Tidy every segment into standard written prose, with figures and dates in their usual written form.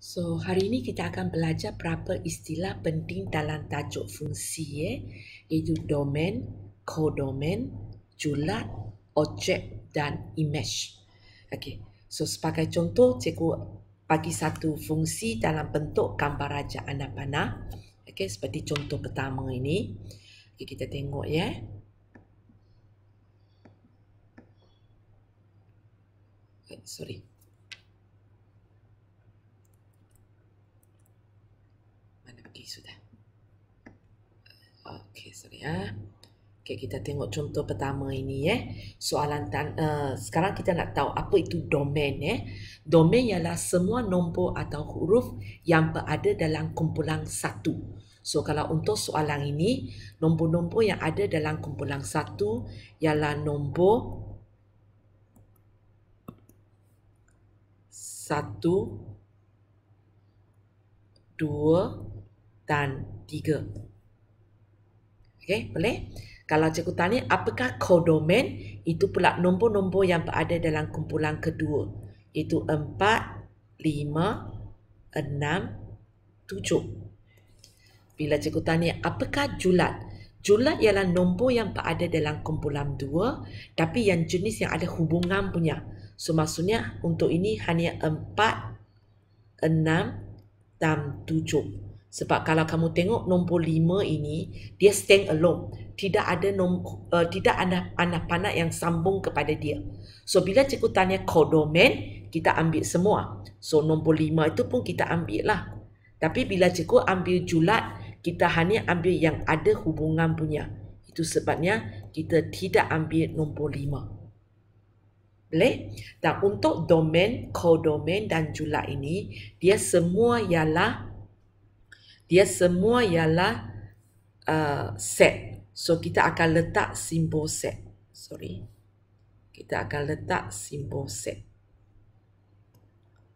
So, hari ini kita akan belajar beberapa istilah penting dalam tajuk fungsi iaitu domain, kodomain, julat, objek dan image. Okey. So, sebagai contoh, cikgu bagi satu fungsi dalam bentuk gambar raja anak panah. Okey, seperti contoh pertama ini. Okey, kita tengok ya. Sorry. Sudah. Okey, sorry ya. Okey, kita tengok contoh pertama ini Soalan sekarang kita nak tahu apa itu domain Domain ialah semua nombor atau huruf yang berada dalam kumpulan satu. So kalau untuk soalan ini, nombor-nombor yang ada dalam kumpulan satu ialah nombor 1, 2 dan 3. Okey, boleh? Kalau cikgu tanya apakah kodomain, itu pula nombor-nombor yang berada dalam kumpulan kedua. Itu 4, 5, 6, 7. Bila cikgu tanya apakah julat? Julat ialah nombor yang berada dalam kumpulan 2 tapi yang jenis yang ada hubungan punya. So maksudnya untuk ini hanya 4, 6 dan 7. Sebab kalau kamu tengok nombor 5 ini, dia stand alone. Tidak ada anak panah yang sambung kepada dia. So bila cikgu tanya kodomain, kita ambil semua. So nombor 5 itu pun kita ambil lah. Tapi bila cikgu ambil julat, kita hanya ambil yang ada hubungan punya. Itu sebabnya kita tidak ambil nombor 5. Boleh? Dan untuk domain, kodomain dan julat ini, dia semua ialah set. So kita akan letak simbol set. Kita akan letak simbol set.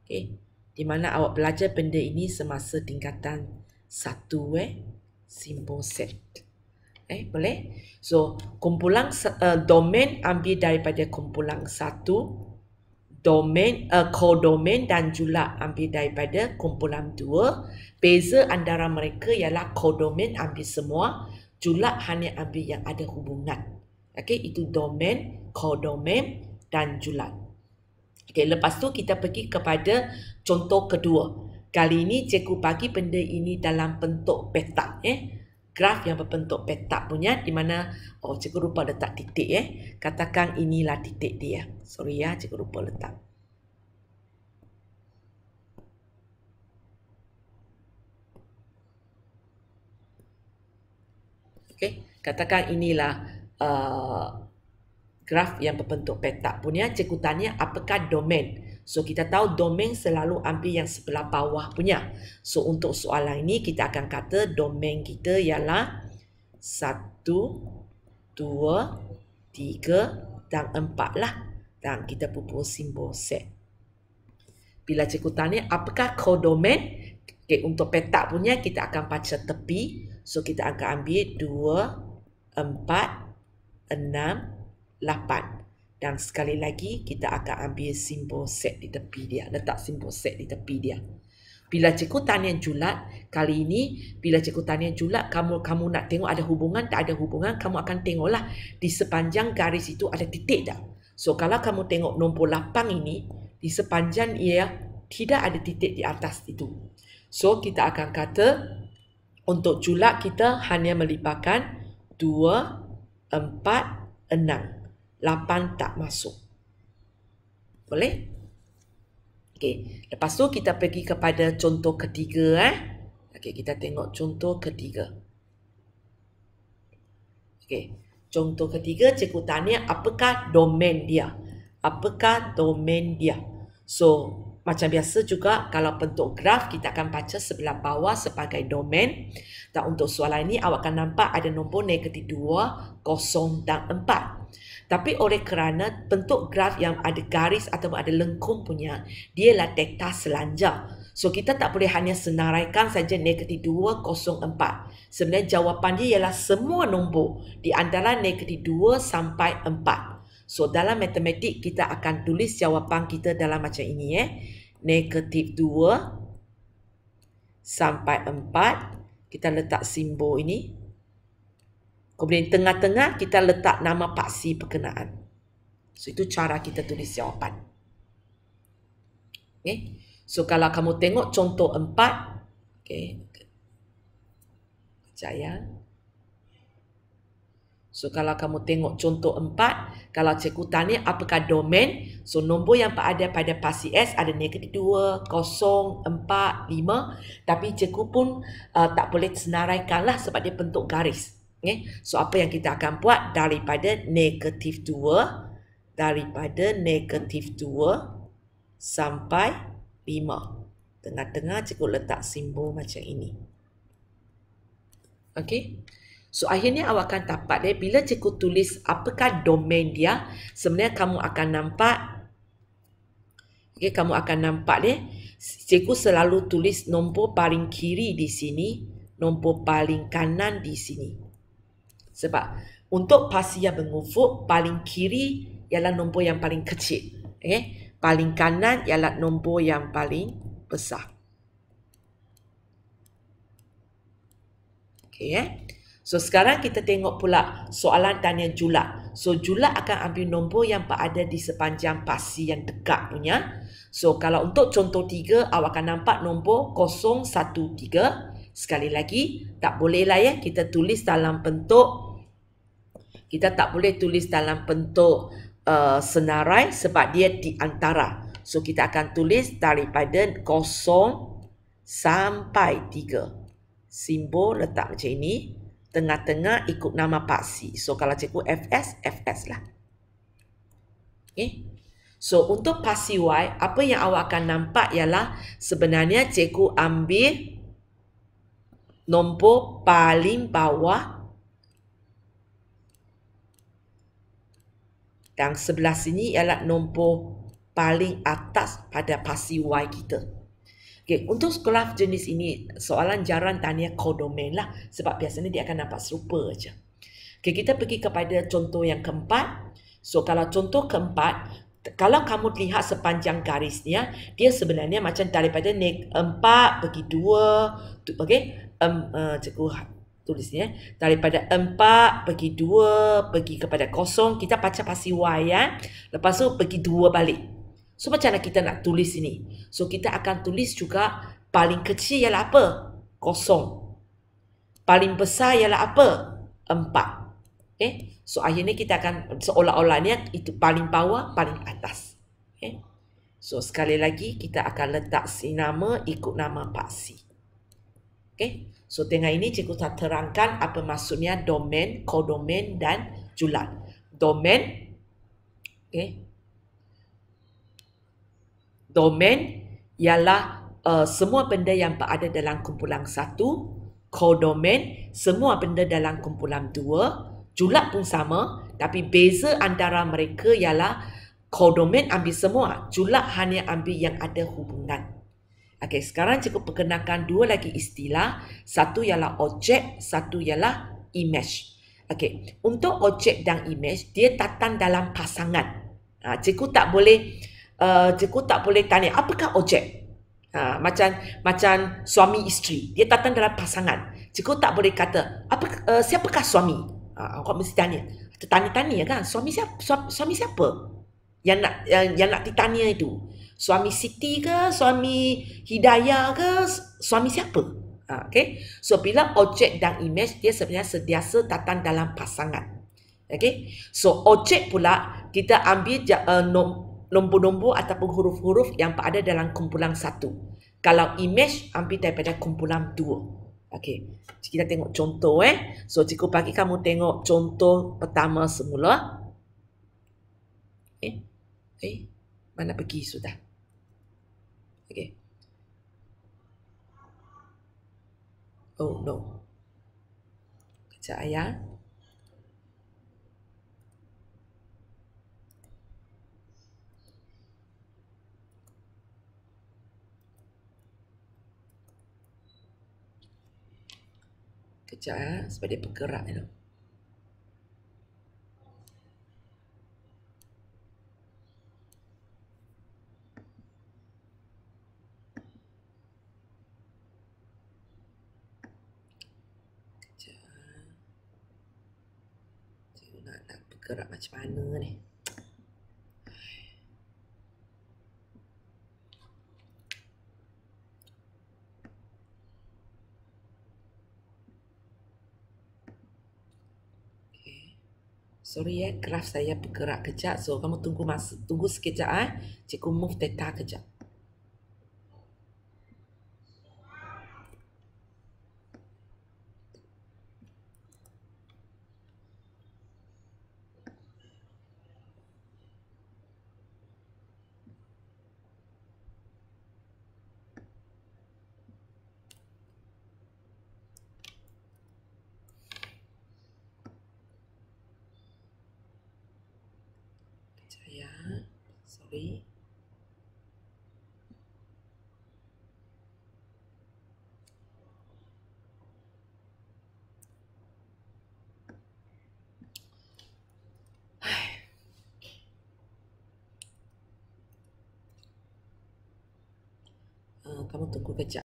Okey. Di mana awak belajar benda ini semasa tingkatan 1 simbol set. Boleh? So kumpulan domain ambil daripada kumpulan 1, domain, kodomain dan julat ambil daripada kumpulan 2. Beza antara mereka ialah kodomain ambil semua, julat hanya ambil yang ada hubungan. Okey, itu domain, kodomain dan julat. Okey, lepas tu kita pergi kepada contoh kedua. Kali ini cikgu bagi benda ini dalam bentuk petak graf yang berbentuk petak punya, di mana cikgu lupa letak titik Katakan inilah titik dia. Sorry ya, cikgu lupa letak. Okay. Katakan inilah graf yang berbentuk petak punya. Cikgu tanya apakah domain. So kita tahu domain selalu ambil yang sebelah bawah punya. So untuk soalan ini kita akan kata domain kita ialah 1, 2, 3 dan 4 lah. Dan kita pupuk simbol set. Bila cikgu tanya apakah kodomain, untuk petak punya kita akan baca tepi. So kita akan ambil 2, 4, 6, 8. Dan sekali lagi kita akan ambil simbol set di tepi dia. Letak simbol set di tepi dia. Bila cikgu tanya julat, kali ini bila cikgu tanya julat, kamu nak tengok ada hubungan, tak ada hubungan, kamu akan tengoklah di sepanjang garis itu ada titik tak. So kalau kamu tengok nombor 8 ini, di sepanjang ia tidak ada titik di atas itu. So kita akan kata untuk julat kita hanya melibatkan 2, 4, 6. 8 tak masuk. Boleh? Okey, lepas tu kita pergi kepada contoh ketiga Okey, kita tengok contoh ketiga. Okey, contoh ketiga cikgu tanya apakah domain dia? Apakah domain dia? So, macam biasa juga kalau bentuk graf kita akan baca sebelah bawah sebagai domain. Dan untuk soalan ini awak akan nampak ada nombor negatif 2, 0 dan 4. Tapi oleh kerana bentuk graf yang ada garis atau ada lengkung punya, dia ialah data selanjar. So kita tak boleh hanya senaraikan saja negatif 2, 0, 4. Sebenarnya jawapan dia ialah semua nombor di antara negatif 2 sampai 4. So dalam matematik kita akan tulis jawapan kita dalam macam ini negatif 2, sampai 4. Kita letak simbol ini. Kemudian tengah-tengah kita letak nama paksi berkenaan. So, itu cara kita tulis jawapan. Okay. So, kalau kamu tengok contoh 4. Okay. Sekejap ya. So, kalau kamu tengok contoh 4, kalau cikgu tanya apakah domain, so nombor yang ada pada pasi S ada negatif 2, 0, 4, 5. Tapi cikgu pun tak boleh senaraikanlah sebab dia bentuk garis. Okay? So, apa yang kita akan buat daripada negatif 2, sampai 5. Tengah-tengah cikgu letak simbol macam ini. Okay? So, akhirnya awak akan dapat bila cikgu tulis apakah domain dia, sebenarnya kamu akan nampak, okay, kamu akan nampak cikgu selalu tulis nombor paling kiri di sini, nombor paling kanan di sini. Sebab untuk pasi yang mengufuk, paling kiri ialah nombor yang paling kecil. Okay? Paling kanan ialah nombor yang paling besar. Okay, so sekarang kita tengok pula soalan tanya julat. So julat akan ambil nombor yang berada di sepanjang pasi yang dekat punya. So kalau untuk contoh 3, awak akan nampak nombor 013. Sekali lagi, tak bolehlah ya kita tulis dalam bentuk, kita tak boleh tulis dalam bentuk senarai sebab dia di antara. So kita akan tulis daripada 0 sampai 3. Simbol letak macam ini. Tengah-tengah ikut nama paksi. So kalau cikgu FS, FS lah. Okay. So untuk paksi Y, apa yang awak akan nampak ialah sebenarnya cikgu ambil nombor paling bawah dan sebelah sini ialah nombor paling atas pada paksi Y kita. Okay, untuk sekolah jenis ini, soalan jarang tanya kodomain lah. Sebab biasanya dia akan nampak serupa aja. Okay, kita pergi kepada contoh yang keempat. So, kalau contoh keempat, kalau kamu lihat sepanjang garisnya, dia sebenarnya macam daripada 4 pergi 2. Okay, cikgu tulisnya. Daripada 4 pergi 2, pergi kepada 0. Kita baca pasi Y ya. Lepas tu pergi 2 balik. So macam mana kita nak tulis ini? So kita akan tulis juga paling kecil ialah apa? 0. Paling besar ialah apa? 4. Okay? So akhirnya kita akan seolah-olahnya itu paling bawah, paling atas. Okay? So sekali lagi kita akan letak si nama ikut nama paksi. Okay? So tengah ini cikgu tak terangkan apa maksudnya domain, kodomain dan julat. Domain, okay? Domain ialah semua benda yang berada dalam kumpulan 1. Kodomain, semua benda dalam kumpulan 2. Julat pun sama, tapi beza antara mereka ialah kodomain ambil semua, julat hanya ambil yang ada hubungan. Okey, sekarang cikgu perkenalkan dua lagi istilah. Satu ialah objek, satu ialah image. Okey, untuk objek dan image, dia datang dalam pasangan. Cikgu tak boleh tanya apakah objek. Macam suami isteri, dia datang dalam pasangan. Cikgu tak boleh kata siapakah suami. Awak mesti tanya. Tanya-tanya kan, suami siapa yang nak ditanya itu. Suami Siti ke, suami Hidayah ke, suami siapa? Okay. So bila objek dan image dia sebenarnya sentiasa datang dalam pasangan. Okay. So objek pula kita ambil nombor-nombor ataupun huruf-huruf yang berada dalam kumpulan 1. Kalau image ambil daripada kumpulan 2. Okey. Kita tengok contoh So cikgu bagi kamu tengok contoh pertama semula. Mana pergi sudah? Okey. Oh no. Kejap ya. Kejap ya, sebab dia bergerak you know. Nak bergerak macam mana ni? Sorry ya, graf saya bergerak kejap. So kamu tunggu sekejap Cikgu move data kejap. Kejap ya. Sorry. Kamu tunggu kejap